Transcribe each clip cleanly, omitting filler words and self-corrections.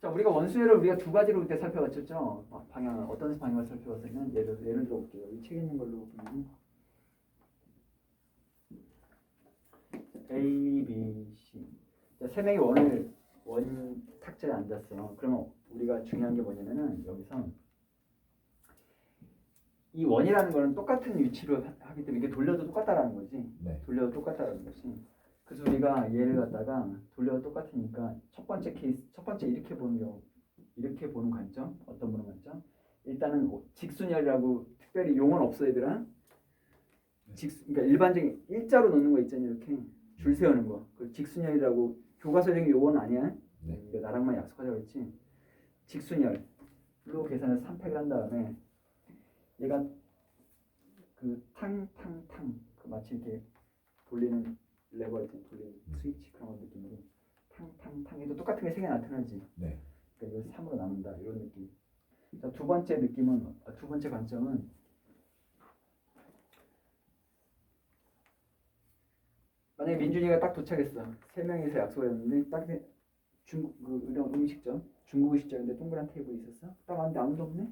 자, 우리가 원수열을 우리가 두 가지로 그때 살펴봤었죠. 방향 어떤 방향을 살펴봤냐면 예를 들어 볼게요. 이 책에 있는 걸로 보면 A, B, C. 자, 세 명이 원 탁자에 앉았어. 그러면 우리가 중요한 게 뭐냐면은 여기서 이 원이라는 거는 똑같은 위치로 하기 때문에 이게 돌려도 똑같다라는 거지. 네. 돌려도 똑같다라는 거지. 그래서 우리가 얘를 갖다가 돌려도 똑같으니까 첫 번째 이렇게 보는 경우, 이렇게 보는 관점, 어떤 보는 관점? 일단은 직순열이라고 특별히 용어는 없어 얘들아. 그러니까 일반적인 일자로 놓는 거 있잖아 이렇게 줄 세우는 거. 그 직순열이라고 교과서적인 용어는 아니야. 네. 이거 나랑만 약속하자고 했지. 직순열로 계산해서 3팩을 한 다음에 얘가 그 탕탕탕 그 마치 이렇게 돌리는 레버 있잖아, 돌리는 스위치 그런 느낌으로 탕탕탕 해도 똑같은 게 세 개 나타나지. 네. 그러니까 이거 3으로 나눈다 이런 느낌. 자, 두 번째 느낌은 두 번째 관점은 만약에 민준이가 딱 도착했어. 세 명이서 약속했는데 딱 이런 음식점 중국 음식점인데 동그란 테이블이 있었어. 딱 왔는데 아무도 없네.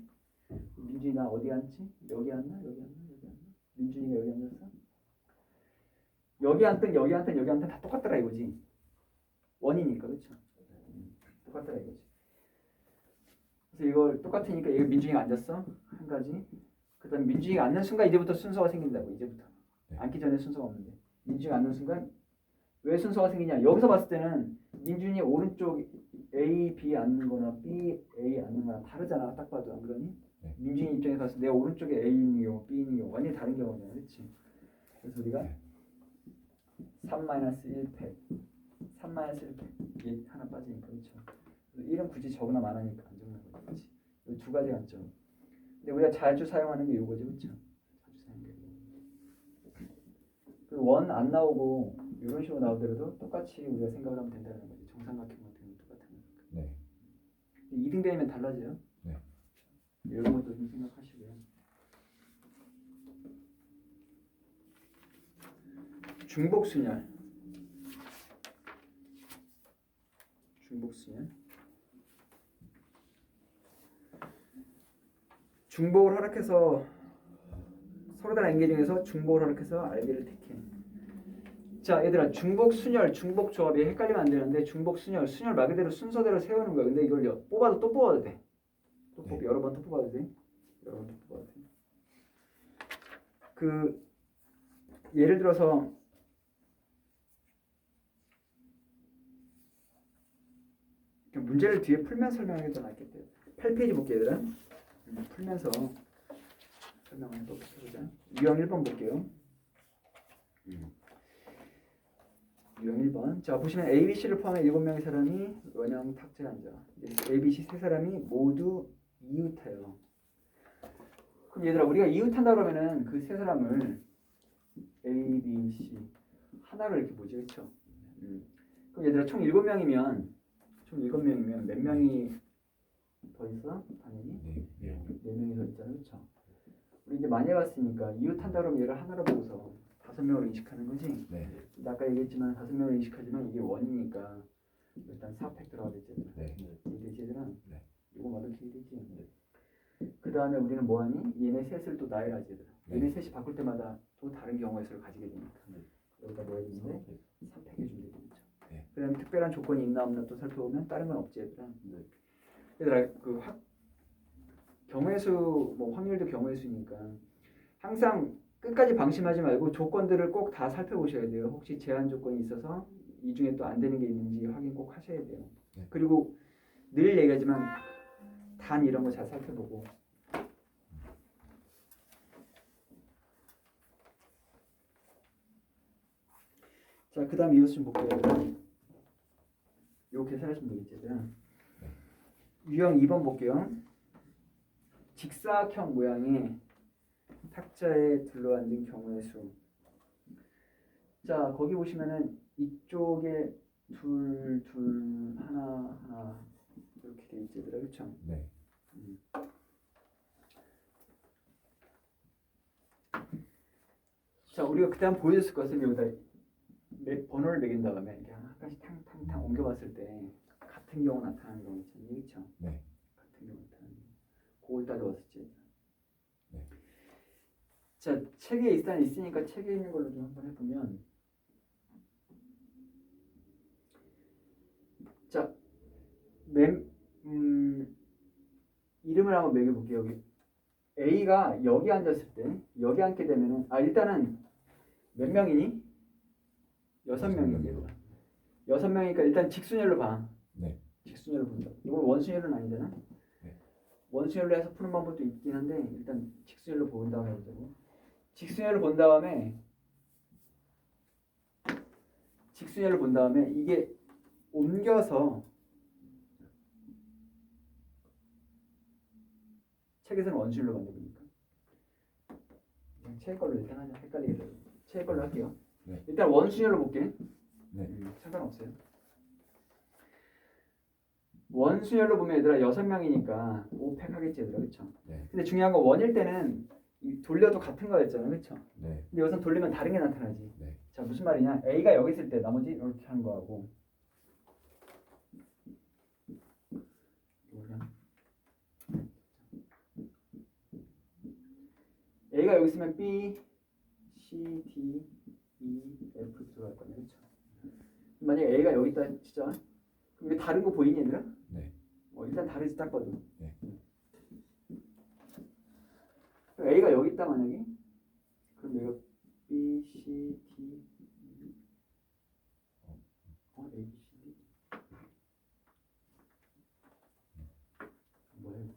민준이 나 어디 앉지? 여기 앉나? 여기 앉나? 여기 앉나? 민준이가 여기 앉았어? 여기 앉든 여기 앉든 여기 앉든 다 똑같더라 이거지. 원이니까 그렇죠? 똑같더라 이거지. 그래서 이걸 똑같으니까 여기 민준이가 앉았어. 한 가지. 그다음 민준이가 앉는 순간 이제부터 순서가 생긴다고. 이제부터. 네. 앉기 전에 순서가 없는데. 민준이가 앉는 순간 왜 순서가 생기냐? 여기서 봤을 때는 민준이 오른쪽 A, B 앉는 거나 B, A 앉는 거나 다르잖아. 딱 봐도 안 그러니? 네. 민준이 입장에서 봤을 때 내 오른쪽에 A 있는 경우, B 있는 경우 완전히 다른 경우잖아. 그렇지? 그래서 우리가 3-1팩 3-1팩 얘 하나 빠지니까 그렇죠? 1은 굳이 적으나 많으니까 안 적는 거지. 그렇지? 이 두 가지 관점. 근데 우리가 자주 사용하는 게 이거지. 그렇죠? 자주 사용하는 게 그 원 안 나오고 이런 식으로 나오더라도 똑같이 우리가 생각을 하면 된다는 거지. 정삼각형 같은 거 똑같은 거. 네. 이등변이면 달라져요. 네. 이런 것도 좀 생각하시고요. 중복순열. 중복을 허락해서 서로 다른 관계 중에서 중복을 허락해서 알기를 택해. 자, 얘들아, 중복 순열, 중복 조합이 헷갈리면 안 되는데 중복 순열 말 그대로 순서대로 세우는 거야. 근데 이걸 뽑아도 또 뽑아도 돼. 또 네. 여러 번 또 뽑아도 돼. 여러 번 또 뽑아도 돼. 그 예를 들어서 문제를 뒤에 풀면서 설명하는 게 더 낫겠대요. 8페이지 볼게요, 얘들아. 풀면서 설명을 해보자. 유형 1번 볼게요. 유형 1번. 자, 보시면 A, B, C를 포함해 7명의 사람이 원형 탁자에 앉아. A, B, C 세 사람이 모두 이웃해요. 그럼 얘들아, 우리가 이웃한다 그러면은 그 세 사람을 A, B, C 하나로 이렇게 보지, 그렇죠? 그럼 얘들아, 총 7명이면 몇 명이 더 있어? 당연히 네. 4명이 더 있잖아, 그렇죠? 우리 이제 많이 해봤으니까 이웃한다 그러면 얘를 하나로 보고서 5명으로 인식하는 거지. 네. 아까 얘기했지만 5명으로 인식하지만 이게 원이니까 일단 4팩 들어가야 되지. 네. 되지 얘들아. 네. 이거 맞을 게 되지. 그 다음에 우리는 뭐하니? 얘네 셋을 또 나열하지 얘들아. 얘네 셋이 바꿀 때마다 또 다른 경우의 수를 가지게 되니까 여기다 뭐 해주는데 3팩 해주면 되겠죠. 네. 그 다음에 특별한 조건이 있나 없나 또 살펴보면 다른 건 없지 얘들아. 얘들아 그 경우의 수, 뭐 확률도 경우의 수니까 항상 끝까지 방심하지 말고 조건들을 꼭 다 살펴보셔야 돼요. 혹시 제한 조건이 있어서 이 중에 또 안 되는 게 있는지 확인 꼭 하셔야 돼요. 네. 그리고 늘 얘기하지만 단 이런 거 잘 살펴보고 자, 그 다음 이웃 좀 볼게요. 요 계산하시면 되겠죠. 유형 2번 볼게요. 직사각형 모양의 탁자에 둘러앉은 경우의 수. 자, 거기 보시면은 이쪽에 둘, 하나 이렇게 돼 있지, 그렇죠? 네. 자, 우리가 그때 한번 보여줬을 것은 여기다 번호를 매긴 다음에 이렇게 한 칸씩 탕탕탕 옮겨봤을 때 같은 경우 나타나는 경우 있잖아요. 그렇죠? 네. 같은 경우 나타나는 경우. 그걸 따져봤었지. 네. 자, 책에 일단 있으니까 책에 있는 걸로 좀 한번 해보면, 자, 이름을 한번 매겨볼게요. 여기 A가 여기 앉았을 때, 여기 앉게 되면은, 일단은 몇 명이니? 6명이지. 6명이니까 일단 직순열로 봐. 네. 직순열로 본다. 이건 원순열은 아니잖아. 네. 원순열로 해서 푸는 방법도 있긴 한데 일단 직순열로 본 다음에 해보자고. 직순열로 본 다음에 이게 옮겨서 책에서는 원순열로 만들니까 책 걸로 일단 하자. 헷갈리게 되고 책 걸로 할게요. 네. 일단 원순열로 볼게. 네. 상관없어요. 원순열로 보면 얘들아 6명이니까 5팩 하겠지 얘들아. 그쵸? 네. 근데 중요한 건 원일 때는 돌려도 같은 거였잖아. 그쵸? 네. 근데 여기서 돌리면 다른 게 나타나지. 네. 자, 무슨 말이냐? A가 여기 있을 때 나머지 이렇게 하는 거하고 A가 여기 있으면 B, C, D, E, F 들어갈 거네. 그쵸? 만약에 A가 여기 있다 진짜 그럼 이게 다른 거 보이니 얘들아? 네. 일단 다르지 딱 봐도. 네. A가 여기 있다 만약에 그럼 내가 B, C, D, E A, B, C, D 뭐야?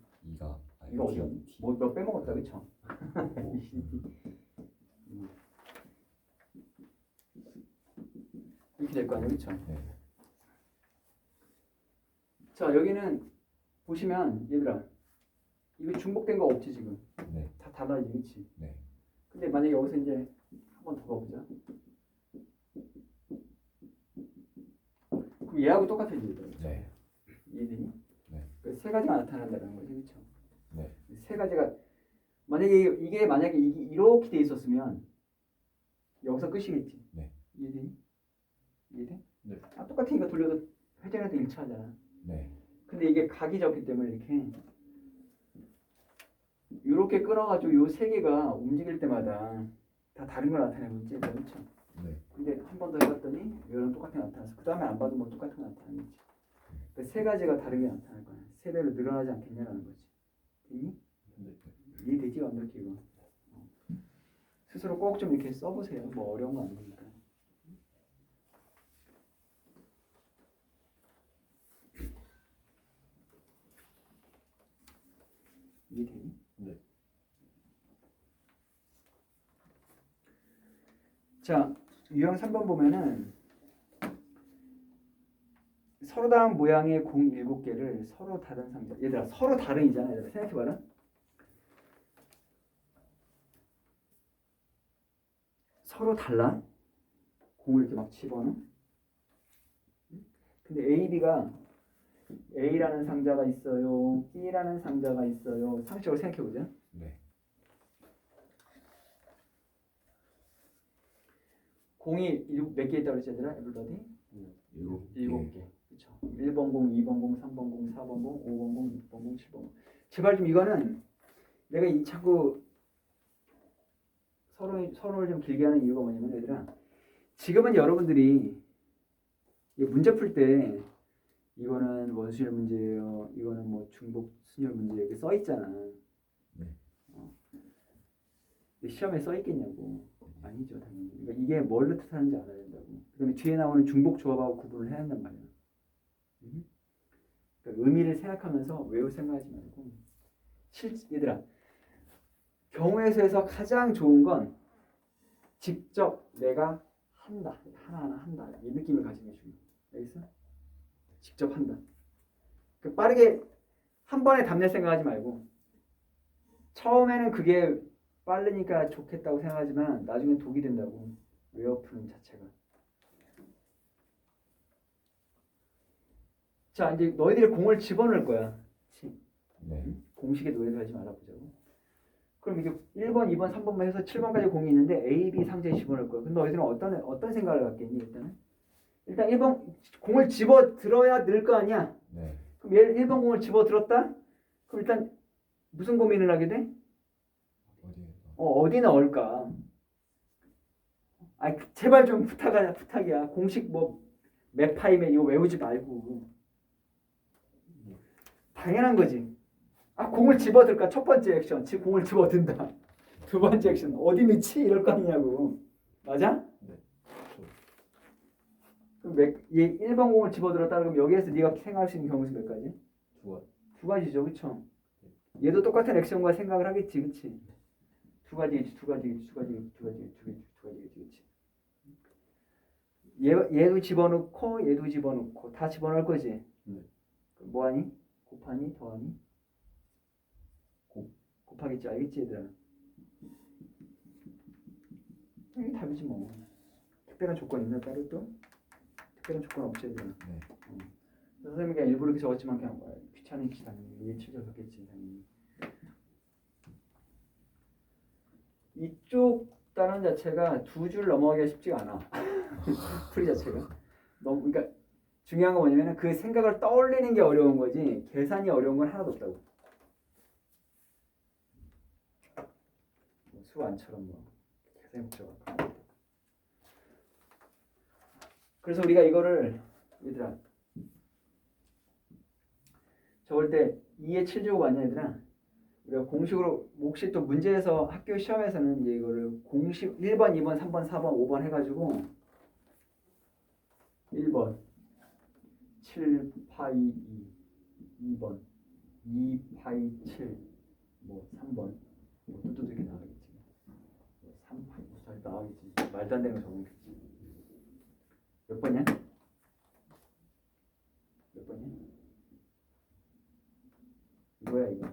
이거 어디야? 몇 빼먹었다 그쵸? A, B, C, D 이렇게 될 거 아니야 그쵸? 네. 자 여기는 보시면 얘들아 이거 중복된 거 없지 지금? 네. 다 달라지지 그치? 네. 근데 만약에 여기서 이제 한 번 더 가보자. 그럼 얘하고 똑같아지 얘들아. 네. 이해되니? 네. 그 세 가지가 나타난다는 거지 그쵸? 네. 세 가지가 만약에 이게 이렇게 돼 있었으면 여기서 끝이겠지. 네. 이해되니? 이해돼? 네. 똑같으니까 돌려도 회전해도 일치하잖아. 네. 근데 이게 각이 적기 때문에 이렇게 끊어가지고 요 세 개가 움직일 때마다 다 다른 걸 나타내고 있지, 그렇죠? 네. 근데 한 번 더 해봤더니 얘랑 똑같은 게 나타나서 그 다음에 안 봐도 뭐 똑같은 거 나타나겠지. 그 세 가지가 다르게 나타날 거야. 세 배로 늘어나지 않겠냐라는 거지. 됐니? 네. 이해되지 완벽히 이거. 스스로 꼭 좀 이렇게 써보세요. 뭐 어려운 거 아니니까. 이해되니? 네. 자, 유형 3번 보면은 서로 다른 모양의 공 7개를 서로 다른 상자. 얘들아, 서로 다른이잖아. 얘들아, 생각해봐라. 서로 달라. 공을 이렇게 막 집어넣어. 근데 A, B가 A라는 상자가 있어요. B라는 상자가 있어요. 상식적으로 생각해보자. 네. 공이 몇 개 있다고 그랬지 얘들아? 에블바디? 7개. 그쵸. 1번 공, 2번 공, 3번 공, 4번 공, 5번 공, 6번 공, 7번 공. 제발 좀 이거는 내가 이 자꾸 서로를 좀 길게 하는 이유가 뭐냐면 얘들아 지금은 여러분들이 문제 풀 때 이거는 원순열 문제예요. 이거는 뭐 중복 순열 문제 이렇게 써 있잖아. 네. 시험에 써 있겠냐고. 아니죠 당연히. 그러니까 이게 뭘 뜻하는지 알아야 된다고. 그다음에 뒤에 나오는 중복 조합하고 구분을 해야 한단 말이야. 그러니까 의미를 생각하면서 외울 생각하지 말고 얘들아 경우의 수에서 가장 좋은 건 직접 내가 한다. 하나하나 한다. 이 느낌을 가지는 게 중요해. 알겠어? 직접 한다. 그 빠르게 한 번에 답낼 생각하지 말고 처음에는 그게 빠르니까 좋겠다고 생각하지만 나중엔 독이 된다고. 외워푸는 자체가. 자 이제 너희들이 공을 집어넣을 거야. 네. 공식에 노예를 하지 말아보자고. 그럼 이게 1번, 2번, 3번만 해서 7번까지 공이 있는데 A, B 상자에 집어넣을 거야. 근데 너희들은 어떤 생각을 갖겠니 일단은? 일단 1번 공을 집어 들어야 늘 거 아니야. 네. 그럼 얘 1번 공을 집어들었다? 그럼 일단 무슨 고민을 하게 돼? 어디에? 어디 넣을까? 아, 제발 좀 부탁이야. 공식 뭐 맵파이면 이거 외우지 말고. 당연한 거지. 아, 공을 집어들까? 첫 번째 액션. 공을 집어든다. 두 번째 액션. 어디 넣지? 이럴 거 아니냐고. 맞아? 네. 그럼 얘 1번 공을 집어들었다 그러면 여기에서 네가 생각할 수 있는 경우 수몇 가지? 두 가지죠. 그쵸? 얘도 똑같은 액션과 생각을 하겠지. 그치? 두 가지겠지. 그치? 얘도 집어넣고 얘도 집어넣고 다 집어넣을 거지? 네. 뭐하니? 곱하니? 더하니? 곱하겠지. 알겠지 얘들아? 이게 답이지 뭐. 특별한 조건 있나 따로 또? 특별한 조건 없지 얘들아. 네. 선생님이 그냥 일부러 이렇게 적었지만 그냥 귀찮으니까 당연히 예치를 적겠지 당연히. 이쪽 단원 자체가 두 줄 넘어가기가 쉽지가 않아. 풀이 자체가 너무 그러니까 중요한 건 뭐냐면 그 생각을 떠올리는 게 어려운 거지 계산이 어려운 건 하나도 없다고. 수완처럼 뭐 계산이 복잡하고. 그래서 우리가 이거를 얘들아 적을 때 2의 7제곱 아니야 얘들아? 우리가 공식으로 혹시 또 문제에서 학교 시험에서는 이제 이거를 공식 1번, 2번, 3번, 4번, 5번 해가지고 1번 7 파이 2 2번 2 파이 7 뭐 3번 뭐 또 이렇게 나가겠지 3 파이 잘 나가겠지 말도 안 되는 거 적으겠지 몇 번이야? 몇 번이야? 이거야 이거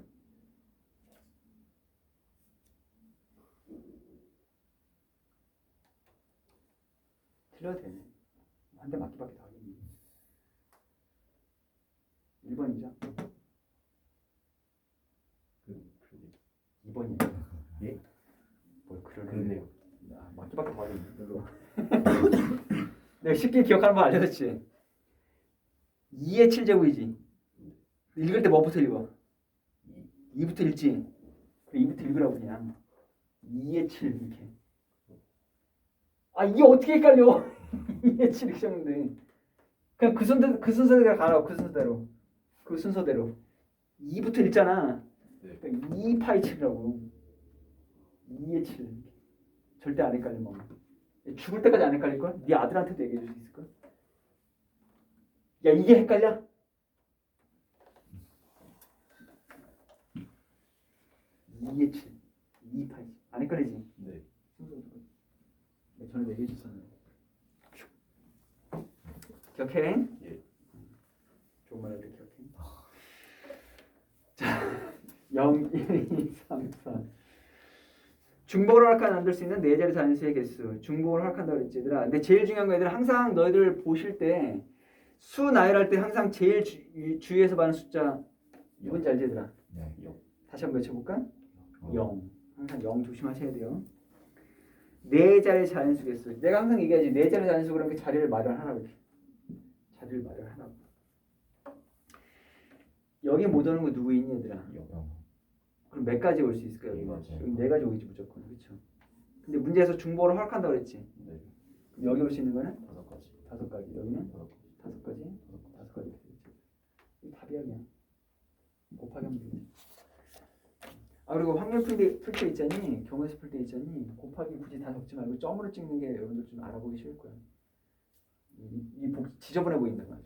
틀려도 되네 한 대 맞기밖에 다 하겠네 1번이죠 2번이에요 예? 뭘 그러네요 맞기밖에 더 하겠네 별로 내가 쉽게 기억하는 거 알려줬지 2의 7제곱이지 읽을 때 뭐부터 읽어? 2부터 읽지 2부터 읽으라고 그냥 2의 7 이렇게 아 이게 어떻게 헷갈려 2의 7 이렇게 적는데 그냥 그 순서대로 가라고 그 순서대로 2부터 읽잖아 그러니까 2 파이 7이라고 2의 7 절대 안 헷갈려 뭐. 죽을 때까지 안 헷갈릴걸? 네 아들한테도 얘기해 줄 수 있을걸? 야 이게 헷갈려? 이게 7, 2, 8. 안 헷갈리지? 네. 전에 얘기해 줬었는데. 기억해? 예. 좋은 말 할때 기억해. 자, 0, 1, 2, 3, 4. 중복을 허락한 만들 수 있는 네 자리 단수의 개수. 중복을 허락한다고 그랬지 얘들아. 근데 제일 중요한 거 얘들아 항상 너희들 보실 때 수 나열할 때 항상 제일 주의해서 봐는 숫자 뭔지 알지 얘들아? 네. 다시 한번 외쳐볼까? 0. 항상 0 조심하셔야 돼요. 네 자리 자연수 개수. 내가 항상 얘기하지. 네 자리 자연수 그러면 자리를 마련하라고. 자리를 마련하라고. 여기 못 오는 거 누구 있니 얘들아? 0. 그럼 몇 가지 올 수 있을까요? 여기 네 가지 오겠지 무조건. 그렇죠. 근데 문제에서 중복을 허락한다고 그랬지. 네. 그럼 여기 올 수 있는 거는? 5가지. 5가지. 여기는? 5가지. 5가지. 이 답이야 그냥. 곱하기 하면 되겠지. 아 그리고 확률 풀 때 있잖니 경우에서 풀 때 있잖니 곱하기 굳이 다 적지 말고 점으로 찍는 게 여러분들 좀 알아보기 쉬울 거야. 이 지저분해 보인다 말이야.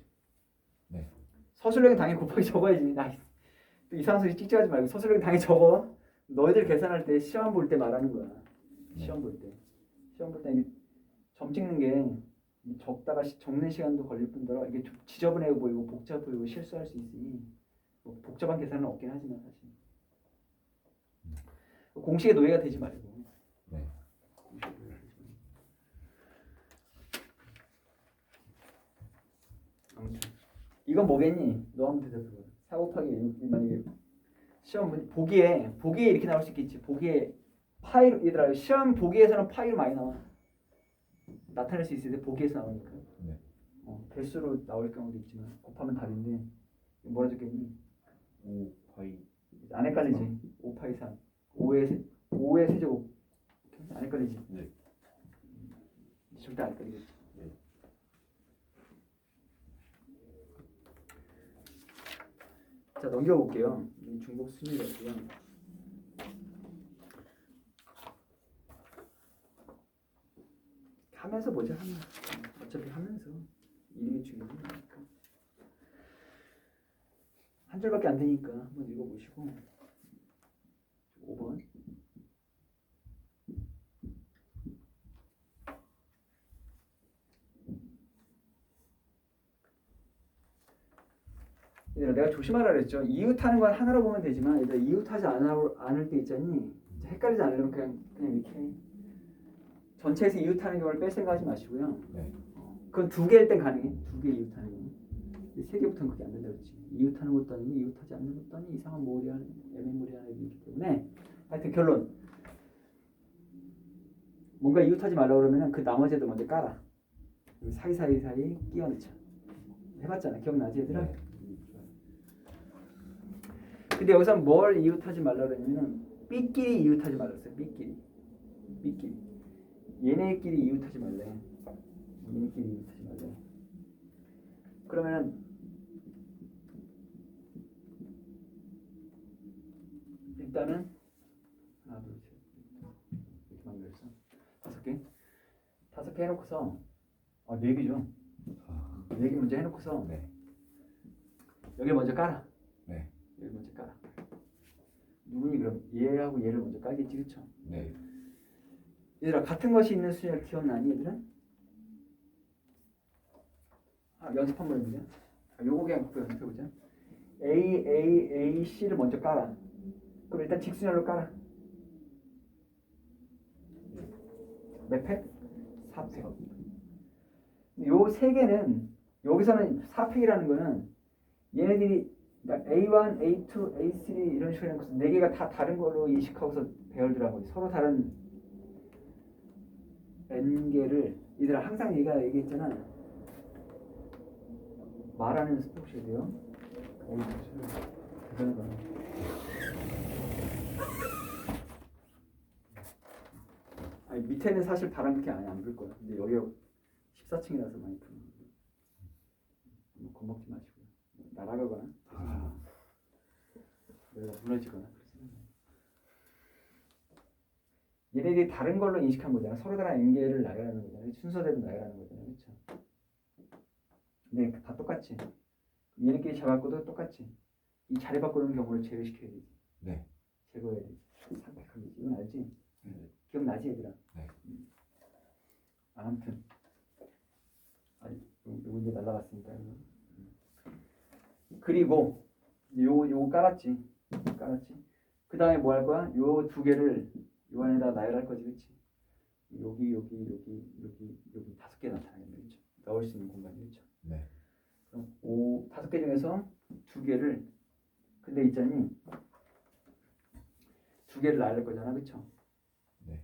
네. 서술형은 당연히 곱하기 적어야지. 또 이상한 소리 찍찍하지 말고 서술형은 당연히 적어. 너희들 계산할 때 시험 볼 때 말하는 거야. 시험 볼 때 점 찍는 게 적다가 적는 시간도 걸릴 뿐더러 이게 좀 지저분해 보이고 복잡해 보이고 실수할 수 있으니 뭐 복잡한 계산은 없긴 하지만 사실. 공식의 노예가 되지 말고. 네. 아무튼 이건 뭐겠니? 너 한번 대답해봐. 4 곱하기 1 만약에 시험 보기에 이렇게 나올 수 있겠지. 보기에 파이로 얘들아 시험 보기에서는 파이로 많이 나와. 나타낼 수 있을 때 보기에서 나오니까. 네. 개수로 나올 경우도 있지만 곱하면 답인데 뭐라 적혀있니? 5파이 안 헷갈리지? 5파이 3 5의 세제곱 안 헷갈리지? 네. 절대 안 헷갈리겠지. 네. 자 넘겨볼게요. 이 중복 순위였고요. 하면서 보자. 하면서. 어차피 하면서 이름이 중요하니까 한 줄밖에 안 되니까 한번 읽어보시고 5번 얘들아 내가 조심하라 그랬죠. 이웃하는 건 하나로 보면 되지만 얘들아 이웃하지 않을 때 있잖니 헷갈리지 않으려면 그냥 이렇게 전체에서 이웃하는 경우를 뺄 생각하지 마시고요. 네. 그건 두 개일 땐 가능해. 두 개 이웃하는 거. 세 개부터는 그게 안 된다 그랬지. 이웃하는 것도 아니고 이웃하지 않는 것도 아니고 이상한 모리한 애매모리한 애들이 있기 때문에 하여튼 결론. 뭔가 이웃하지 말라고 그러면 그 나머지 애들 먼저 깔아. 사이사이 끼워 넣자. 해봤잖아. 기억나지 얘들아? 네. 근데 여기서 뭘 이웃하지 말라고 그러냐면은 B끼리 이웃하지 말랐어요. B끼리. 얘네끼리 이웃하지 말래. 얘네끼리 이웃하지 말래. 그러면은 일단은 하나 둘셋 이렇게 만들었어. 5개 해놓고서 네 개죠. 아, 4개 먼저 해놓고서 네. 여기 먼저 깔아. 네. 여기 먼저 깔아. 누구니 그럼 얘하고 얘를 먼저 깔겠지, 그렇죠? 네. 얘들아 같은 것이 있는 수열 기억나니 얘들은? 연습 한번 해보자. 요거 그냥 연습해보자. A, C를 먼저 깔아. 그럼 일단 직순열로 깔아. 몇 팩? 4팩. 요 세 개는 여기서는 4팩이라는 거는 얘네들이 그러니까 A1, A2, A3 이런 식으로 해서 네 개가 다 다른 걸로 인식하고서 배열들하고 서로 다른 n개를 얘들아 항상 얘기했잖아. 말하는 연습 해보셔야 돼요. 대단하다. 아니 밑에는 사실 바람 그렇게 안 불 거야. 근데 여기가 14층이라서 많이 부는 거예요. 겁먹지 마시고요. 날아가거나 내가 무너지거나 그러지. 얘네들이 다른 걸로 인식한 거잖아. 서로 다른 n개를 나열하는 거잖아. 순서대로 나열하는 거잖아. 그렇죠? 네, 다 똑같지. 얘네끼리 잡았고도 똑같지. 이 자리 바꾸는 경우를 제외시켜야 되지. 네. 제거해야 되지. 상백하겠지. 이건 알지? 네. 기억나지 얘들아? 네. 아무튼 요거 이제 날라갔으니까 그리고 요거 깔았지. 그 다음에 뭐 할 거야? 요 두 개를 요 안에다 나열할 거지, 그렇지? 여기 5개 나타나겠네, 그렇죠? 넣을 수 있는 공간이, 그렇죠? 네. 그럼 5개 중에서 두 개를 근데 있잖니 두 개를 나열할 거잖아, 그렇죠? 네.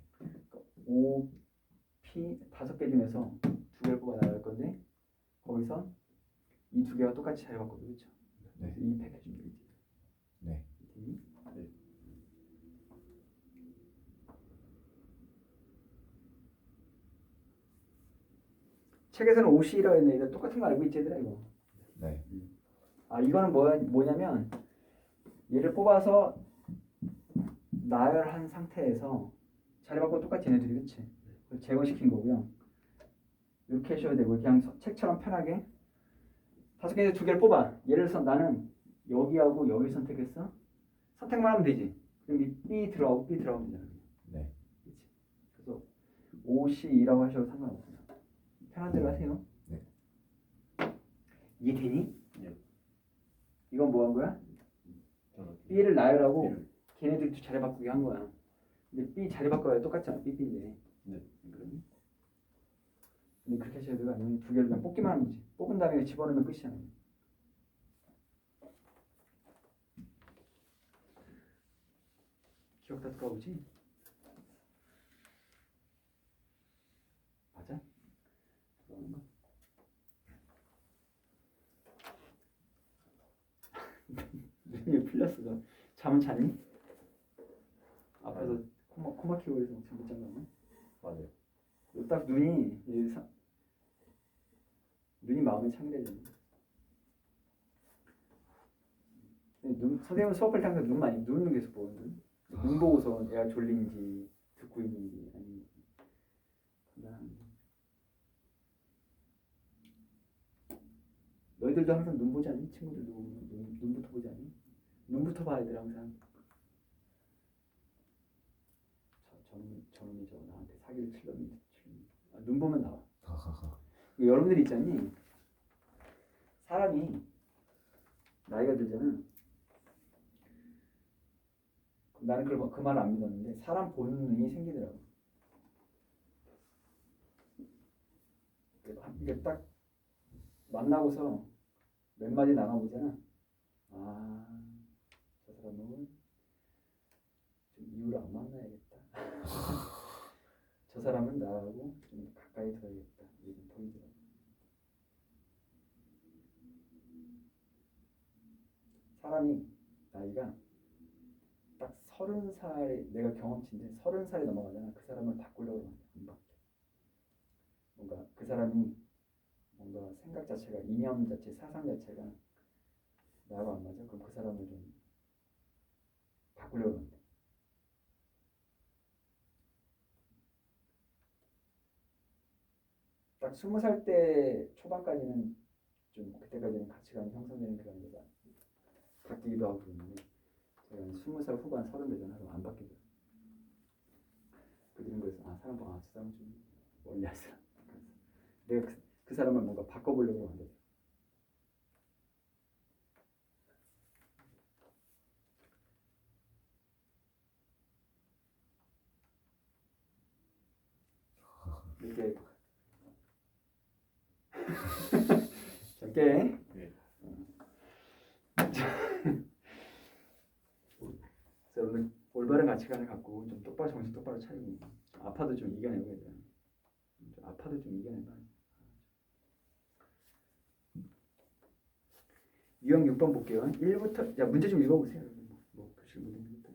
5P 5개 중에서 두 개를 뽑아 나갈 건데 거기서 이 두 개가 똑같이 잘 바꿔도 그렇죠? 네. 이 팩 해주면 되지. 네. 네. 책에서는 OC라고 했는데 똑같은 거 알고 있지 얘들아 이거. 네. 이거는 뭐냐면 얘를 뽑아서 나열한 상태에서 자리 바꿔 똑같이 얘네들이 그렇지? 제거시킨 거고요. 이렇게 하셔야 되고 그냥 책처럼 편하게 5개 중에 두 개를 뽑아. 예를 들어서 나는 여기하고 여기 선택했어. 선택만 하면 되지. 그럼 이 B 들어가고 B 들어가면 되잖아. 네. 그렇지? 그래서 OC라고 하셔도 상관없어요. 편한 대로 하세요. 네. 이해되니? 네. 이건 뭐 한 거야? 저는 B를 나열하고 B를. 걔네들도 자리 바꾸기 한 거야. 근데 B 자리 바꿔야 똑같잖아. B인데. 네. 근데 그렇게 하셔야 되고 아니면 두 개를 그냥 뽑기만 하면 되지. 뽑은 다음에 집어넣으면 끝이잖아요. 기억 다 돌아오지? 맞아? 돌아오는 거? 이게 풀렸어. 너 잠은 잤니? 앞에서 코 막히고 그래서 잠못 잔 거야? 맞아요. 딱 눈이 눈이 마음에 창대해져. 선생님은 수업할 때 항상 눈 많이 눈을 계속 보거든. 눈 보고서 얘가 졸린지 듣고 있는지 아니 너희들도 항상 눈 보지 않니? 친구들도 보면 눈부터 보지 않니? 눈부터 봐야 돼 항상. 저놈이 저 나한테 사기를 치려면 눈 보면 나와. 여러분들 있잖니. 사람이 나이가 들잖아. 나는 그 말을 안 믿었는데 사람 보는 눈이 생기더라고. 이게 딱 만나고서 몇 마디 나눠보잖아. 아, 저 사람은 좀 이유를 안 만나야겠다. 저 사람은 나하고 좀 가까이 둬야겠다. 이게 좀 보이더라고. 사람이 나이가 딱 30살에 내가 경험치인데 30살에 넘어가잖아. 그 사람을 바꾸려고 하면 안 바뀌어. 뭔가 그 사람이 뭔가 생각 자체가 이념 자체, 사상 자체가 나하고 안 맞아. 그럼 그 사람을 좀 바꾸려고 하면 돼. 딱 20살 때 초반까지는 좀 그때까지는 가치관이 형성되는 그런 데가 바뀌기도 하고 그러는데 제가 20살 후반 30 되잖아. 그럼 안 바뀌더라고. 그들은 그래서 사람 저 사람은 좀 원리할 사람. 내가 그 사람을 뭔가 바꿔보려고 하는데 이렇게 짧게 네. 그래서 오늘 올바른 가치관을 갖고 좀 똑바로 정신 똑바로 차리고 아파도 좀 이겨내고 얘들아. 아파도 좀 이겨내봐. 유형 6번 볼게요. 1부터 야 문제 좀 읽어보세요. 뭐 교실 문제부터.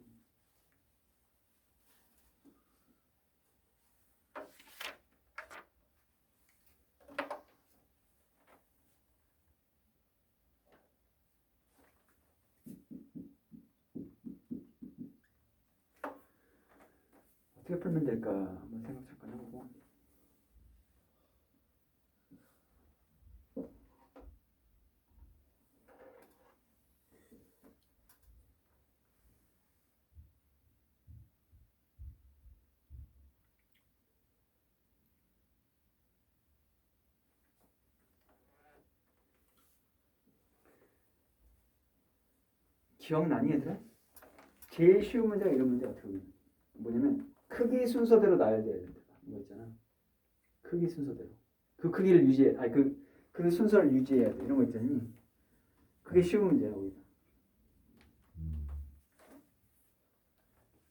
어떻게 풀면 될까 한번 생각 잠깐 해보고. 기억나니 얘들아? 제일 쉬운 문제가 이런 문제 어떻게 보면 뭐냐면 크기 순서대로 놔야 돼야 된다. 이거 있잖아. 크기 순서대로. 그 크기를 유지해. 아니 그 순서를 유지해야 돼. 이런 거 있잖니. 그게 쉬운 문제야 오히려.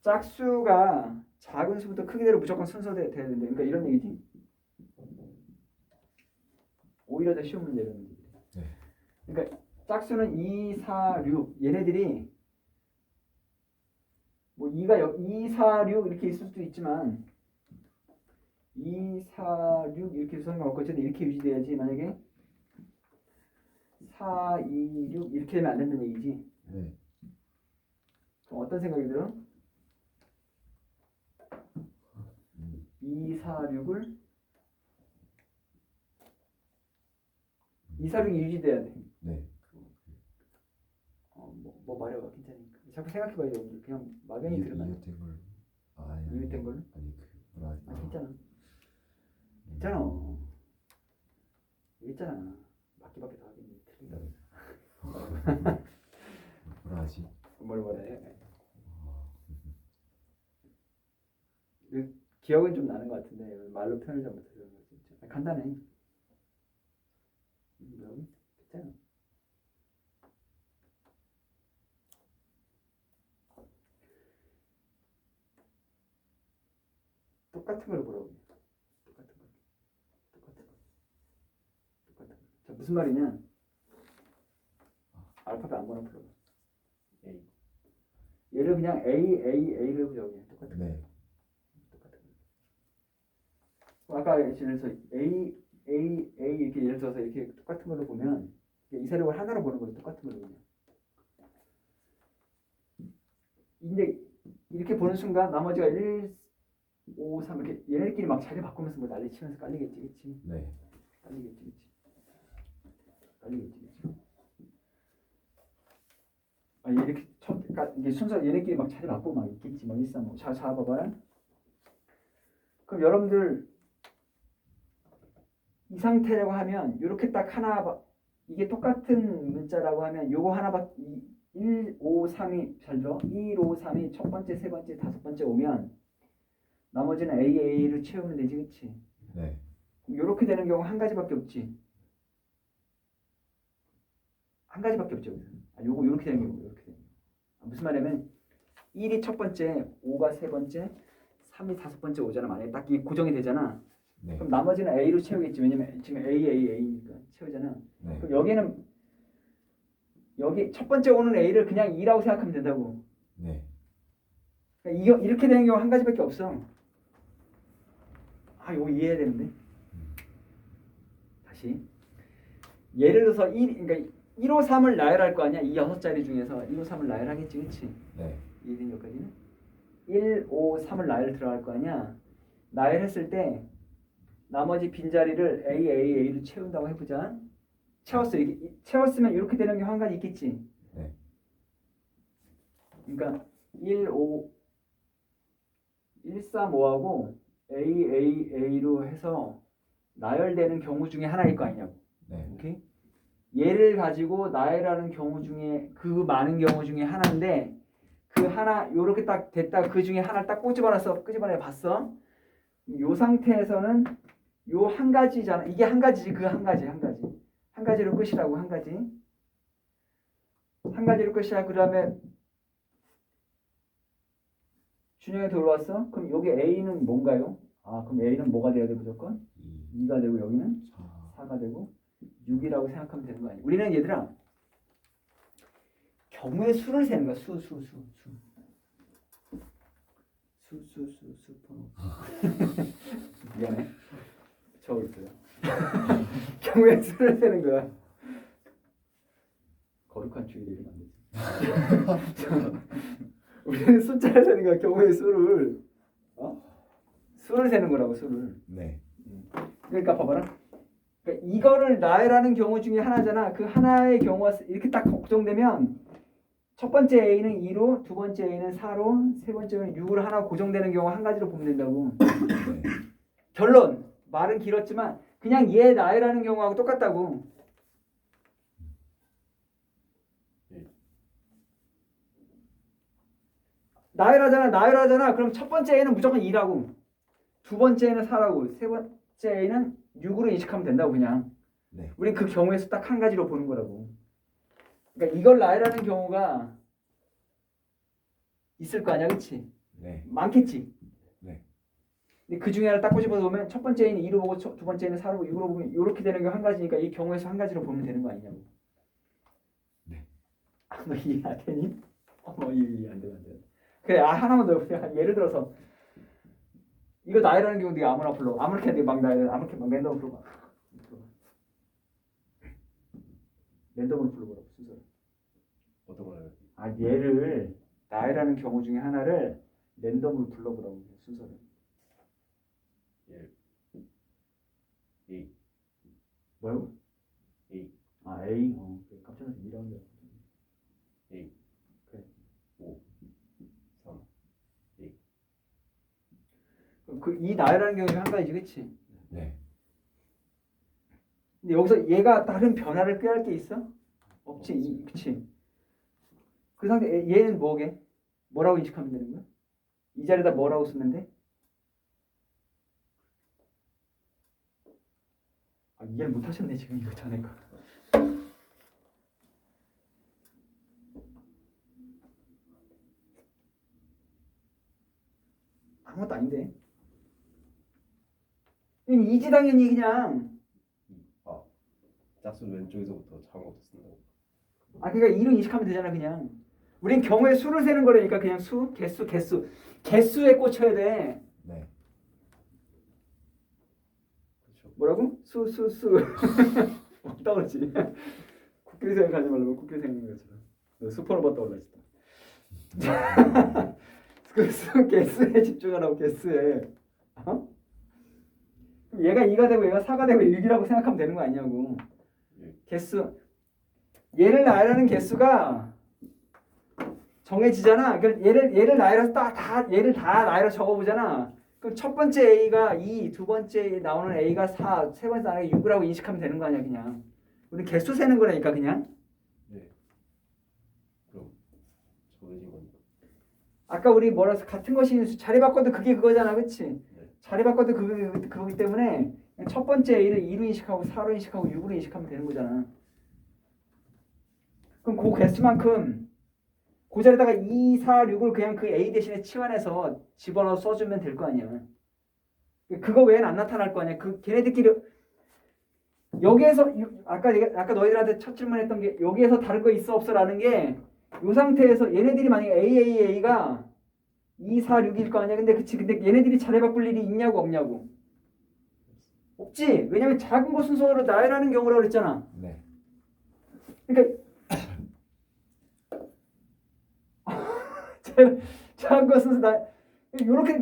짝수가 작은 수부터 크기대로 무조건 순서대로 돼야 된다. 그러니까 이런 얘기지. 오히려 더 쉬운 문제 이런 문제. 네. 그러니까 짝수는 2, 4, 6 얘네들이 뭐 2, 4, 6 이렇게 있을 수도 있지만 2, 4, 6 이렇게 상관없고 어쨌든 이렇게 유지돼야지. 만약에 4, 2, 6 이렇게 되면 안 된다는 얘기지. 네. 그럼 어떤 생각이 들어? 2, 4, 6을 2, 4, 6이 유지돼야 돼. 네. 뭐 말해봐. 괜찮으니까. 자꾸 생각해봐. 그냥 막연히 들으면 이웃된 걸 아니 이웃된 걸? 아니 그 뭐라 하지? 괜찮아. 괜찮아. 있잖아. 맞기밖에 더 하긴 틀린다. 뭐라 하지? 뭐라 해? 기억은 좀 나는 것 같은데 말로 표현을 잘 못해서 그런 거지. 간단해. 괜찮아. 똑같은 걸 보라고. 똑같은 거. 자, 무슨 말이냐? 알파벳 아무거나 불러봐. 얘를 그냥 A를 해보자. 그냥 똑같은 거. 네. 똑같은 거. 아까 예를 들어서 A 이렇게 예를 들어서 이렇게 똑같은 걸로 보면 이 세력을 하나로 보는 거죠. 똑같은 걸로 그냥. 근데 이렇게 보는 순간 나머지가 1, 5, 3 이렇게 얘네들끼리 막 자리 바꾸면서 뭐 난리 치면서 깔리겠지, 그치? 네. 깔리겠지, 그치? 깔리겠지, 그치? 아, 이렇게 이게 순서 얘네끼리 막 자리 바꾸고 막 있겠지, 막 1, 3, 5. 자, 봐봐요. 그럼 여러분들 이 상태라고 하면 이렇게 딱 하나 이게 똑같은 문자라고 하면 요거 하나밖에 1, 5, 3이 잘 들어. 1, 5, 3이 첫 번째, 세 번째, 다섯 번째 오면 나머지는 A를 채우면 되지, 그치? 네. 이렇게 되는 경우 한 가지밖에 없지. 한 가지밖에 없죠. 요거 이렇게 되는 경우, 이렇게 되는 경우. 무슨 말이냐면 1이 첫 번째, 5가 세 번째, 3이 다섯 번째 오잖아. 만약에 딱 이 고정이 되잖아. 네. 그럼 나머지는 A로 채우겠지. 왜냐면 지금 A니까 채우잖아. 네. 그럼 여기는 여기 첫 번째 오는 A를 그냥 2라고 생각하면 된다고. 네. 그러니까 이렇게 되는 경우 한 가지밖에 없어. 아, 이거 이해해야 되는데. 다시. 예를 들어서 그러니까 1, 5, 3을 나열할 거 아니야? 이 6자리 중에서 1, 5, 3을 나열하겠지, 그렇지? 네. 이해된 여기까지는? 1, 5, 3을 나열 들어갈 거 아니야? 나열했을 때 나머지 빈자리를 A로 채운다고 해보자. 채웠어. 이렇게 채웠으면 이렇게 되는 게 한 가지 있겠지. 네. 그러니까 1, 3, 5하고 A로 해서 나열되는 경우 중에 하나일 거 아니냐고. 네. 오케이? 얘를 가지고 나열하는 경우 중에 그 많은 경우 중에 하나인데 그 하나 요렇게 딱 됐다 그 중에 하나 딱 끄집어내 봤어. 요 상태에서는 요 한 가지잖아. 이게 한 가지지. 그 한 가지로 끝이라고. 한 가지로 끝이야. 그다음에 준영이 들어왔어. 그럼 여기 A는 뭔가요? 아, 그럼 A는 뭐가 돼야 돼 무조건? 2, 2가 되고 여기는 4. 4가 되고 6이라고 생각하면 되는 거 아니야? 우리는 얘들아 경우의 수를 세는 거야. 수 미안해. 저 있어요. 경우의 수를 세는 거야. 거룩한 주의 이름 안 되지. 우리는 숫자를 세는 거야. 경우의 수를 수를 세는 거라고 수를. 네. 그러니까 봐봐라. 그러니까 이거를 나열하는 경우 중에 하나잖아. 그 하나의 경우가 이렇게 딱 고정되면 첫 번째 A는 2로, 두 번째 A는 4로, 세 번째는 6으로 하나 고정되는 경우 한 가지로 보면 된다고. 네. 결론. 말은 길었지만 그냥 얘 나열하는 경우하고 똑같다고. 나열하잖아. 그럼 첫 번째 A는 무조건 2라고. 두 번째 A는 4라고. 세 번째 A는 6으로 인식하면 된다고 그냥. 네. 우린 그 경우에서 딱 한 가지로 보는 거라고. 그러니까 이걸 나열하는 경우가 있을 거 아니야, 그렇지? 네. 많겠지. 네. 근데 그 중에 하나 딱 꼬집어서 보면 첫 번째 A는 2로 보고 두 번째 A는 4로 보고 6으로 보면 이렇게 되는 게 한 가지니까 이 경우에서 한 가지로 보면 되는 거 아니냐고. 네. 너 이해 안 되니? 이해 안 돼. 그래, 하나만 더 해보자. 예를 들어서 이거 나열하는 경우 네가 아무나 불러. 아무렇게 네가 막 나열해. 아무렇게 막 랜덤으로 불러봐. 랜덤으로 불러보라고 순서를. 어떤 거요? 아, 얘를 나열하는 경우 중에 하나를 랜덤으로 불러보라고 순서를. A. 뭐라고? A. 아, A. 그래, 깜짝 놀라서 이라는 줄 알았어. A. 그래. 5, 3. 이 나열하는 경우 중에 한 가지지, 그렇지? 네. 근데 여기서 얘가 다른 변화를 꾀할 게 있어? 없지, 그렇지? 그 상태 얘는 뭐게? 뭐라고 인식하면 되는 거야? 이 자리에다 뭐라고 쓰면 돼? 아, 이해를 못 하셨네 지금 이거 전에 거. 아무것도 아닌데. 이지 당연히 그냥. 짝수 왼쪽에서부터 작은 것도 쓴다고. 아, 그러니까 2로 인식하면 되잖아 그냥. 우린 경우의 수를 세는 거라니까. 그냥 수, 개수에 꽂혀야 돼. 네. 그렇죠. 뭐라고? 수. 떠오르지. 국교 생각하지 말고 국교 생각하는 것처럼. 너 슈퍼로봇 떠올라 진짜. 그 수, 개수에 집중하라고. 개수에. 어? 그럼 얘가 2가 되고 얘가 4가 되고 6이라고 생각하면 되는 거 아니냐고. 예. 개수. 얘를 나열하는 개수가 정해지잖아. 그러니까 얘를 나열해서 얘를 다 나열해서 적어보잖아. 그럼 첫 번째 A가 2, 두 번째 나오는 A가 4, 세 번째 나오는 6이라고 인식하면 되는 거 아니야 그냥. 우리 개수 세는 거라니까 그냥. 네. 그럼 정해진 거니까. 아까 우리 뭐라서 같은 것이 자리 바꿔도 그게 그거잖아, 그렇지? 네. 자리 바꿔도 그거기 때문에 그냥 첫 번째 A를 2로 인식하고 4로 인식하고 6으로 인식하면 되는 거잖아. 그럼 그 개수만큼 그 자리에다가 2, 4, 6을 그냥 그 A 대신에 치환해서 집어넣어 써주면 될 거 아니야. 그거 외에는 안 나타날 거 아니야. 그 걔네들끼리 여기에서 아까 너희들한테 첫 질문했던 게 여기에서 다른 거 있어 없어라는 게 이 상태에서 얘네들이 만약에 A가 2, 4, 6일 거 아니야. 근데 얘네들이 자리 바꿀 일이 있냐고 없냐고. 없지. 왜냐면 작은 거 순서로 나열하는 경우라고 그랬잖아. 네. 그러니까 작은 거 순서 나 요렇게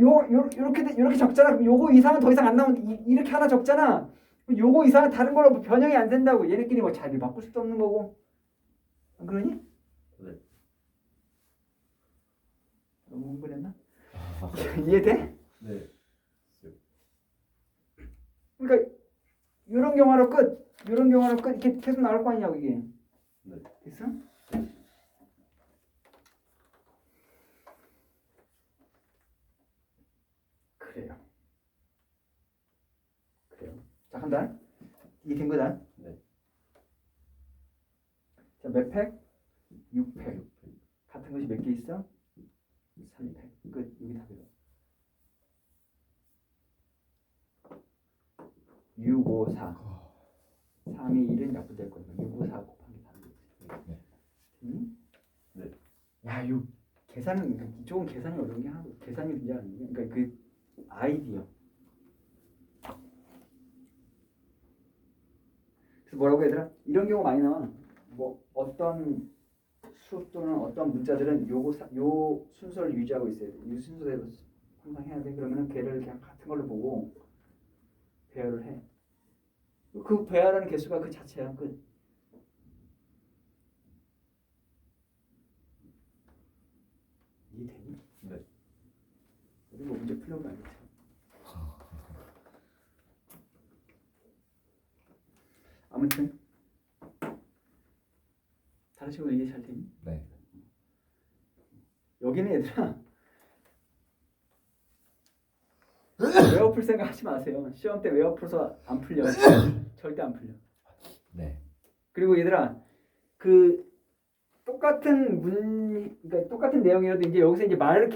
적잖아. 그럼 요거 이상은 더 이상 안 나오면 이렇게 하나 적잖아. 요거 이상은 다른 걸로 변형이 안 된다고. 얘네끼리 뭐 자리 바꿀 수도 없는 거고. 안 그러니? 네. 너무 흥분했나? 이해돼? 네. 그러니까 이런 경우로 끝. 이렇게 계속 나올 거 아니냐고 이게. 네. 됐어? 그래요. 자, 한다. 이게 된 거다. 네. 자, 몇 팩? 6팩. 같은 것이 몇 개 있어? 3팩. 끝. 여기 다 들어. 6, 5, 4. 3, 2, 1은 약분될 거니까 6, 5, 4 곱하기 4. 네. 됐니? 네. 야, 이거 계산은 이쪽은 계산이 어려운 게 하나도 계산이 문제가 아니에요. 그러니까 그 아이디어. 그래서 뭐라고 얘들아? 이런 경우 많이 나와. 뭐 어떤 수 또는 어떤 문자들은 요 순서를 유지하고 있어야 돼. 이 순서대로 항상 해야 돼. 그러면은 걔를 그냥 같은 걸로 보고 배열을 해. 그 배열하는 개수가 그 자체야. 끝. 이해되니? 네. 우리 뭐 문제 풀려고 알겠지. 아무튼 다른 친구들 이해 잘 되니? 네. 여기는 얘들아 외워 풀 생각 하지 마세요. 시험 때 외워 풀어서 안 풀려. 절대 안 풀려. 네. 그리고 얘들아 그 그러니까 똑같은 내용이라도 이제 여기서 이제 말을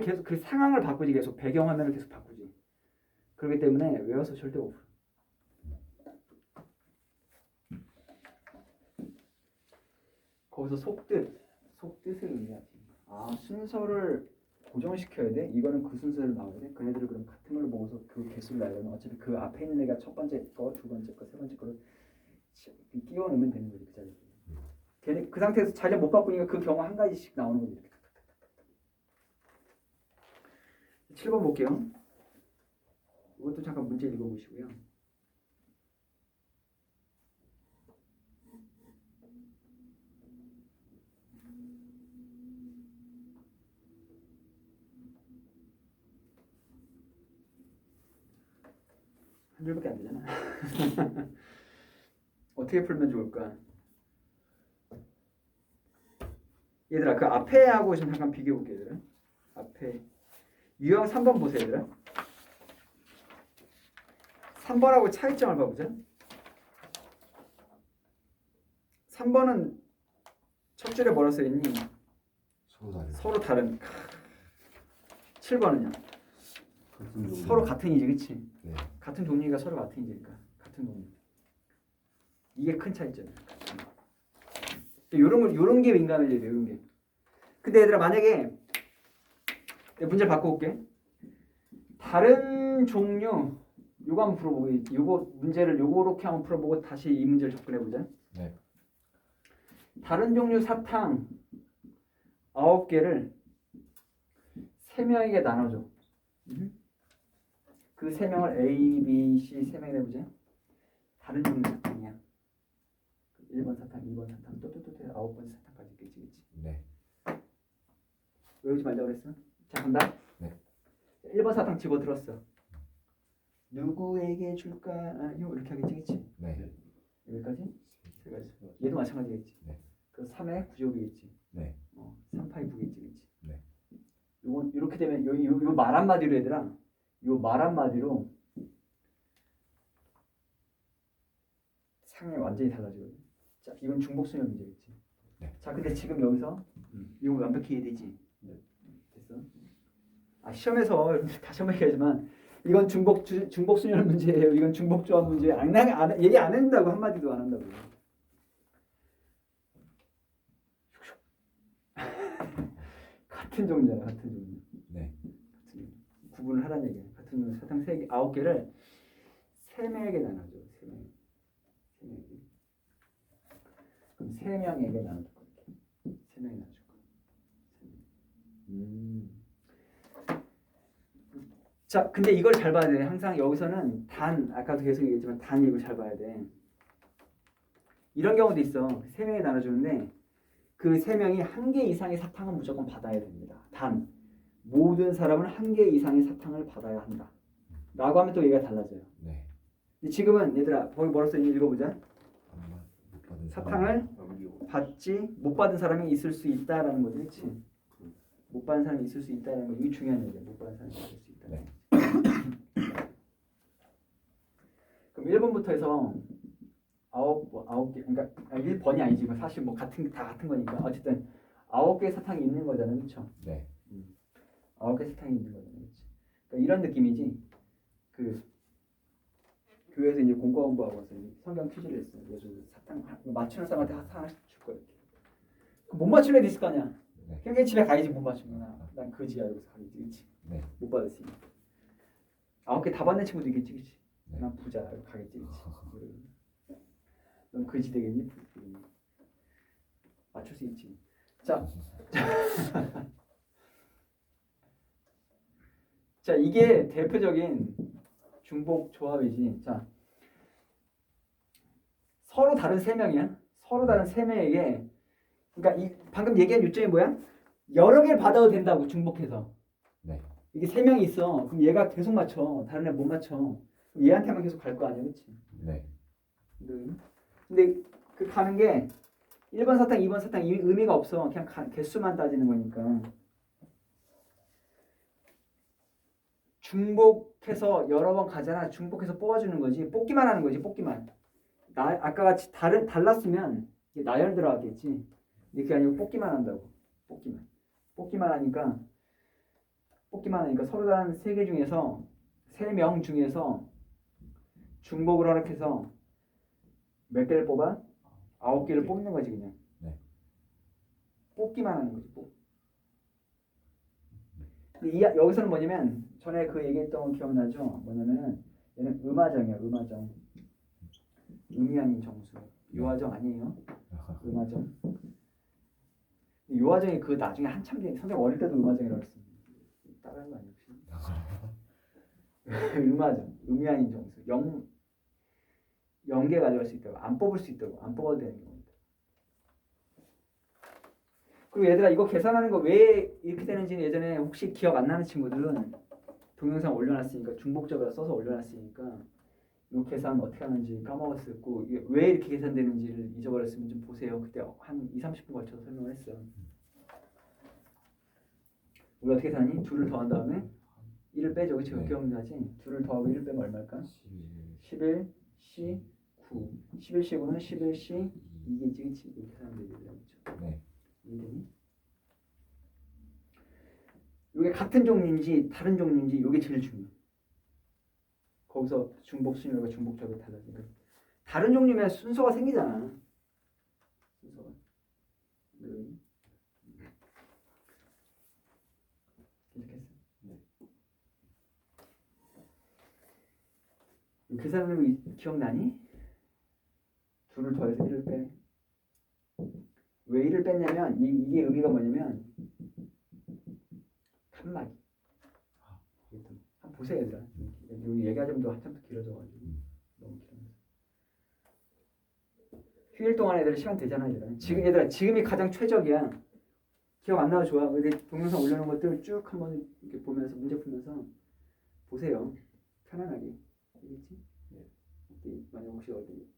계속 그 상황을 바꾸지. 계속 배경 화면을 계속 바꾸지. 그렇기 때문에 외워서 절대 못 풀어. 거기서 속뜻을 의미하지. 아, 순서를 고정시켜야 돼? 이거는 그 순서대로 나와야 돼? 그네들을 그럼 같은 걸로 모아서 그 개수를 나열하면 어차피 그 앞에 있는 애가 첫 번째 거, 두 번째 거, 세 번째 거를 끼워 넣으면 되는 거지. 그 자리에. 걔네 그 상태에서 자리 못 바꾸니까 그 경우 한 가지씩 나오는 거지. 이렇게. 7번 볼게요. 이것도 잠깐 문제 읽어보시고요. 한 줄밖에 안 되잖아. 어떻게 풀면 좋을까? 얘들아 그 앞에 하고 좀 잠깐 비교해 볼게. 얘들아 앞에 유형 3번 보세요. 얘들아 3번하고 차이점을 봐보자. 3번은 첫 줄에 뭐라 써있니? 서로 다른. 7번은요? 서로 같은 이지, 그치? 네. 같은 종류가 서로 같은 이지니까 같은 종류. 이게 큰 차이점이야. 요런 게 민감해져야 돼. 요런 게. 근데 얘들아 만약에 내가 문제를 바꿔볼게. 다른 종류 요거 한번 풀어보고 요거 문제를 요렇게 한번 풀어보고 다시 이 문제를 접근해보자. 네. 다른 종류 사탕 9개를 3명에게 나눠줘. 그 3명을 A, B, C 3명이 해보자. 다른 종류 사탕이야. 1번 사탕, 2번 사탕, 또 9번 사탕까지 있겠지, 그치? 네. 외우지 말자고 그랬어? 자, 간다. 네. 1번 사탕 집어들었어. 누구에게 줄까요? 이렇게 하겠지, 그치? 네. 여기까지? 세 가지. 얘도 마찬가지겠지. 네. 그 3의 9제곱이겠지. 네. 3파이 9겠지, 그치? 네. 요건 이렇게 되면 요 말 한마디로 얘들아. 요 말 한마디로 상황이 완전히 달라지거든. 자, 이건 중복수열 문제겠지. 네. 자, 근데 지금 여기서 이거 완벽히 이해되지? 네. 됐어? 아, 시험에서 다시 한번 얘기하지만 이건 중복수열 문제예요. 이건 중복조합 문제. 얘기 안 한다고 한마디도 안 한다고. 같은 종류야, 같은 종류. 네. 구분을 하라는 얘기야. 같은 종류 사탕 3개, 9개를 3명에게 나눠줘. 3명에게. 그럼 3명에게 나눠줄 거야. 3명이 나눠줄 거야. 자, 근데 이걸 잘 봐야 돼. 항상 여기서는 아까도 계속 얘기했지만 이걸 잘 봐야 돼. 이런 경우도 있어. 3명이 나눠주는데 그 3명이 1개 이상의 사탕은 무조건 받아야 됩니다. 모든 사람은 1개 이상의 사탕을 받아야 한다. 라고 하면 또 얘기가 달라져요. 네. 근데 지금은 얘들아 거기 뭐라고 써있는지 읽어보자. 못 받은 사탕을 받지 못 받은 사람이 있을 수 있다라는 거지, 그렇지? 못 받은 사람이 있을 수 있다는 거 이게 중요한 얘기야. 못 받은 사람이 있을 수 있다. 네. 그럼 1번부터 해서 9개 그러니까 1번이 아니지. 사실 뭐 다 같은 거니까 어쨌든 9개의 사탕이 있는 거잖아, 그렇죠? 네. 9개 사탕이 있는 거잖아, 그렇지? 그러니까 이런 느낌이지. 그 교회에서 이제 공과 공부하고 와서 성경 퀴즈를 했어. 그래서 사탕 맞추는 사람한테 하나씩 줄 거야. 못 맞추는 애도 있을 거 아니야. 네. 그냥 집에 가야지. 못 맞추면 난 거지야 이러고서 가겠지, 그렇지? 네. 못 받았으니까 9개 다 받는 친구도 있겠지, 그렇지? 네. 난 부자 이러고 가겠지, 그렇지? 넌 거지 되겠니? 맞출 수 있지. 자, 자 이게 대표적인 중복 조합이지. 자, 서로 다른 3명이야. 서로 다른 3명에게 그러니까 방금 얘기한 요점이 뭐야? 여러 개를 받아도 된다고 중복해서. 네. 이게 3명이 있어. 그럼 얘가 계속 맞춰. 다른 애 못 맞춰. 그럼 얘한테만 계속 갈 거 아니야, 그렇지? 네. 근데 그 가는 게 1번 사탕, 2번 사탕 의미가 없어. 그냥 개수만 따지는 거니까. 중복해서 여러 번 가잖아. 중복해서 뽑아주는 거지. 뽑기만 하는 거지. 뽑기만. 아까 같이 달랐으면 나열 들어갔겠지. 근데 그게 아니고 뽑기만 한다고. 뽑기만 하니까 서로 다른 3개 중에서 3명 중에서 중복을 허락해서 몇 개를 뽑아? 9개를 뽑는 거지 그냥. 네. 뽑기만 하는 거지. 근데 여기서는 뭐냐면 전에 그 얘기했던 거 기억나죠? 뭐냐면은 얘는 음화정이야. 음화정. 음이 아닌 정수. 요화정 아니에요? 음화정. 요화정이 그 나중에 한참 뒤에 선생님 어릴 때도 음화정이라고 했어. 따라한 거 아니야 혹시? 음화정. 음이 아닌 정수. 0개 가져갈 수 있다고. 안 뽑을 수 있다고. 안 뽑아도 되는 겁니다. 그리고 얘들아 이거 계산하는 거 왜 이렇게 되는지는 예전에 혹시 기억 안 나는 친구들은 동영상 올려놨으니까 중복적으로 써서 올려놨으니까 이 계산 어떻게 하는지 까먹었었고 왜 이렇게 계산되는지를 잊어버렸으면 좀 보세요. 그때 한 2-30분 걸쳐서 설명을 했어. 우리 어떻게 계산하니? 2를 더한 다음에 1을 빼죠. 그치? 그렇게 하면 되지. 2를 더하고 1을 빼면 얼마일까? 11, C, 9. 11, C, 9는 11, C, 2겠지. 그치? 이렇게 계산하면 되죠. 그렇죠? 네. 이해되니? 이게 같은 종류인지 다른 종류인지 이게 제일 중요해. 거기서 중복 순열과 중복적이 달라지니까 다른 종류면 순서가 생기잖아. 순서가. 괜찮겠어? 네. 계산하는 거 기억나니? 2를 더해서 1을 빼. 왜 1을 뺐냐면 이게 의미가 뭐냐면 칸막이. 한번 보세요 얘들아. 여기 얘기하자면 또 한참 더 길어져가지고 너무 길어서. 휴일 동안 애들 시간 되잖아 얘들아. 지금 얘들아 지금이 가장 최적이야. 기억 안 나도 좋아. 근데 동영상 올려놓은 것들 쭉 한번 이렇게 보면서 문제 풀면서 보세요. 편안하게. 알겠지? 네. 만약 혹시 어디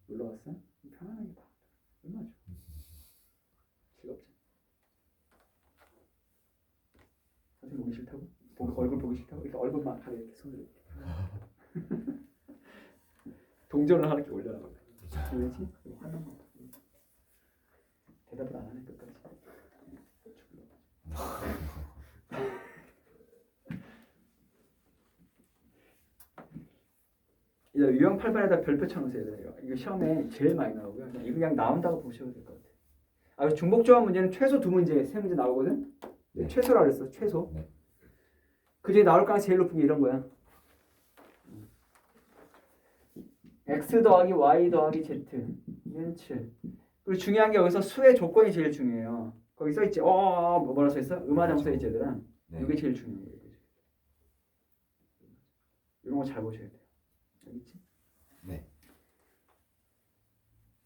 놀러 갔어? 편안하게 봐. 얼마나 좋아. 즐겁지. 선생님 보기 싫다고? 얼굴 보기 싫다고? 이렇게 얼굴만 하게 이렇게 손을 이렇게. 동전을 하나 이렇게 올려놔. 알겠지? 화면 대답을 안 하네 끝까지. 이제 유형 8번에다 별표 쳐놓으세요. 이거 시험에 제일 많이 나오고요. 이거 그냥 나온다고 보셔도 될 것 같아요. 아, 중복조합 문제는 최소 2문제, 3문제 나오거든. 네. 최소라 그랬어. 최소. 네. 그중에 나올 가능성이 제일 높은 게 이런 거야. x 더하기 y 더하기 z 얘는 7. 그리고 중요한 게 여기서 수의 조건이 제일 중요해요. 거기 써 있지. 뭐라 써 있어? 음화정 써 있지 얘들아. 네. 이게 제일 중요한 거예요. 이런 거 잘 보셔야 돼요. 알겠지? 네.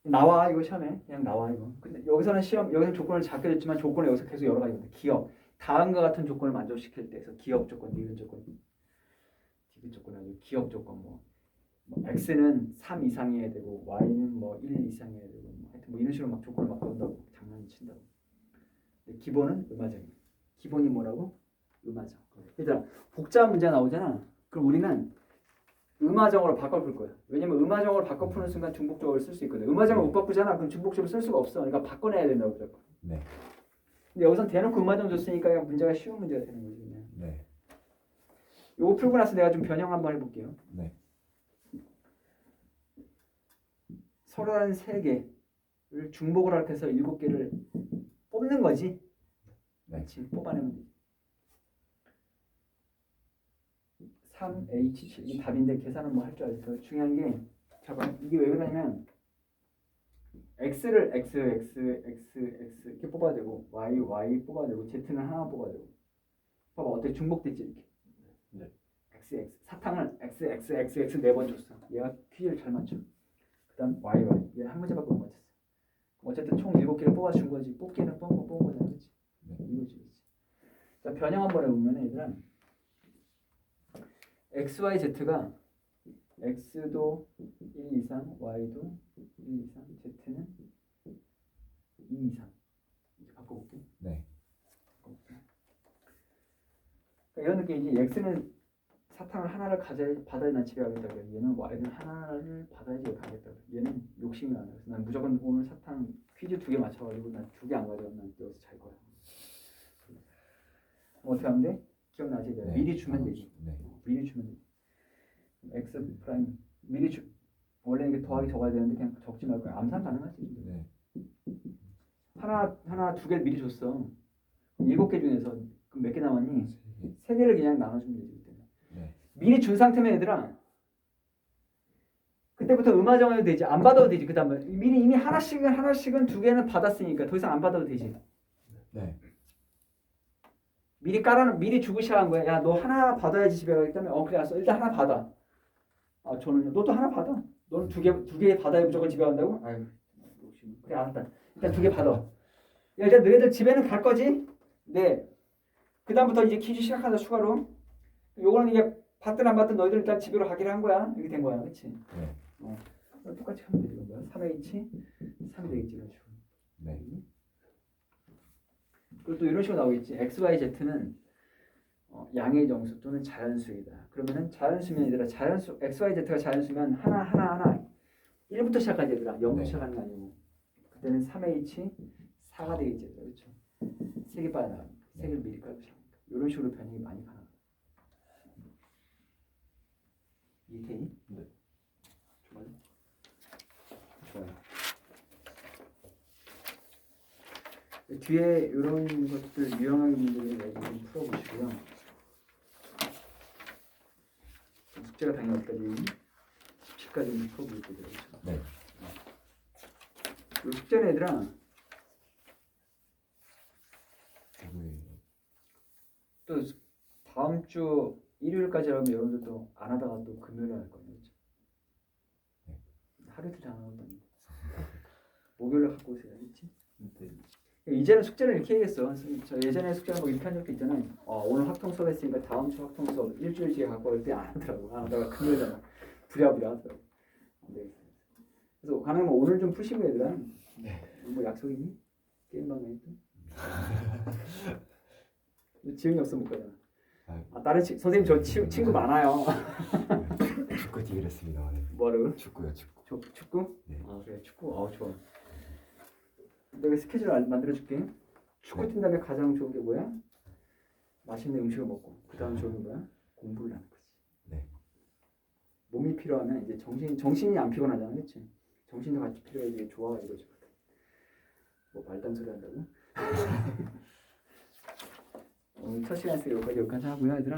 나와 이거 시험에 그냥 나와 이거. 근데 여기서는 여기서 조건을 작게 줬지만 조건이 여기서 계속 여러 가지거든. 기억. 다음과 같은 조건을 만족시킬 때에서 기억 조건, 디귿 조건, 디귿 조건 아니고 기억 조건 뭐 x는 3 이상이어야 되고 y는 뭐 1 이상이어야 되고 하여튼 뭐 이런 식으로 막 조건을 막 건다고 장난친다고. 근데 기본은 음화정이에요. 기본이 뭐라고? 음화정. 얘들아 복잡한 문제 나오잖아. 그럼 우리는 음화정으로 바꿔볼 거야. 왜냐면 음화정으로 바꿔푸는 순간 중복적으로 쓸 수 있거든. 음화정을 못 바꾸잖아. 그럼 중복적으로 쓸 수가 없어. 그러니까 바꿔내야 된다고 무조건. 네. 근데 여기선 대놓고 음화정 줬으니까 그냥 문제가 쉬운 문제가 되는 거지 그냥. 네. 요거 풀고 나서 내가 좀 변형 한번 해볼게요. 네. 서로 다른 3개를 중복을 할게 해서 7개를 뽑는 거지. 네. 그렇지. 뽑아내면 되지. 3H7 이게 답인데 계산은 뭐 할 줄 알죠. 중요한 게 잠깐 이게 왜 그러냐면 X를 X 이렇게 뽑아야 되고 Y 뽑아야 되고 Z는 하나 뽑아야 되고. 봐봐 어떻게 중복됐지 이렇게. 네. XX 사탕을 X 4번 줬어. 얘가 퀴즈를 잘 맞춰. 그다음 Y 얘는 한 문제밖에 못 맞췄어. 어쨌든 총 7개를 뽑아준 거지. 뽑기는 뽑은 거잖아, 그렇지? 네. 이거지. 자 변형 한번 해보면 얘들아 X, Y, Z가 X도 1 이상, Y도 1 이상, Z는 2 이상 이렇게 바꿔볼게. 네. 그러니까 이런 느낌이지. X는 사탕을 하나를 받아야 난 집에 가겠다 그래. 얘는 Y는 하나를 받아야지 가겠다 그래. 얘는 욕심이 많아. 그래서 난 무조건 오늘 사탕 퀴즈 2개 맞춰가지고 난 2개 안 가져가면 난 여기서 잘 거야. 어떻게 하면 돼? 기억나지? 네. 미리 주면 되지. 네. 미리 주면 되지. X 프라임 미리 원래 이게 더하기 적어야 되는데 그냥 적지 말고 암산 가능하지. 네. 하나 2개를 미리 줬어. 7개 중에서 그럼 몇 개 남았니? 3개. 3개를 그냥 나눠주면 되지. 그때는. 네. 미리 준 상태면 얘들아 그때부터 음화정해도 되지. 안 받아도 되지. 그 다음에 이미 하나씩은 2개는 받았으니까 더 이상 안 받아도 되지. 네. 미리 주고 시작한 거야. 야 너 하나 받아야지 집에 가기 때문에 그래 알았어. 일단 하나 받아. 아 저는요. 너도 하나 받아. 너는 2개 받아야 무조건 집에 간다고? 아유 그래 알았다. 일단 2개 받아. 야, 일단 너희들 집에는 갈 거지? 네. 그 다음부터 이제 퀴즈 시작하자 추가로. 요거는 이게 받든 안 받든 너희들 일단 집으로 가기로 한 거야. 이렇게 된 거야, 그렇지? 네. 똑같이 하면 되는 거야. 3H 3이 되겠지 이런 식으로. 네. 그리고 또 이런 식으로 나오겠지. X, Y, Z는 양의 정수 또는 자연수이다. 그러면은 자연수면 얘들아 자연수 X, Y, Z가 자연수면 하나 1부터 시작하지 얘들아. 0부터 네. 시작하는 거 아니고. 그때는 3H 4가 되겠지. 그렇죠? 3개 빠져나가. 3개를 미리 깔고 시작합니다. 이런 식으로 변형이 많이 가능합니다. 이해되니? 네. 좋아요. 뒤에 이런 것들 유형한 문제를 내가 좀 풀어보시고요. 숙제가 당연히 어디까지 17까지 풀어볼 거죠. 네. 이 숙제는 얘들아 또 다음 주 일요일까지 하면 여러분들도 안 하다가 또 금요일에 할 거예요. 그렇죠? 네. 하루 이틀 안 하고 다니. 목요일에 갖고 오세요. 그렇지? 네. 이제는 숙제를 이렇게 해야겠어. 저 예전에 숙제를 뭐 이렇게 한 적도 있잖아요. 오늘 확통 수업 했으니까 다음 주 확통 수업 일주일 뒤에 갖고 올 때 안 하더라고. 안 하다가 금요일에 부랴부랴 하더라고. 안 되겠어. 그래서 가능하면 오늘 좀 푸시고 얘들아. 네. 뭐 약속 있니? 게임방에 또? 지영이 없으면 못 가잖아. 다른 선생님 저 친구 많아요. 축구 뛰기로 했습니다. 오늘. 뭐를? 축구요, 축구. 축구? 네. 아 그래 축구. 좋아. 내가 스케줄 만들어줄게. 축구 네. 뛴 다음에 가장 좋은 게 뭐야? 맛있는 음식을 먹고 그 다음 좋은 게 뭐야? 공부를 하는 거지. 네. 몸이 필요하면 이제 정신이 안 피곤하잖아, 그렇지? 정신도 같이 필요해. 이게 좋아 이거지. 뭐 말단 소리 한다고? 오늘 첫 시간에서 여기까지 하고요, 얘들아.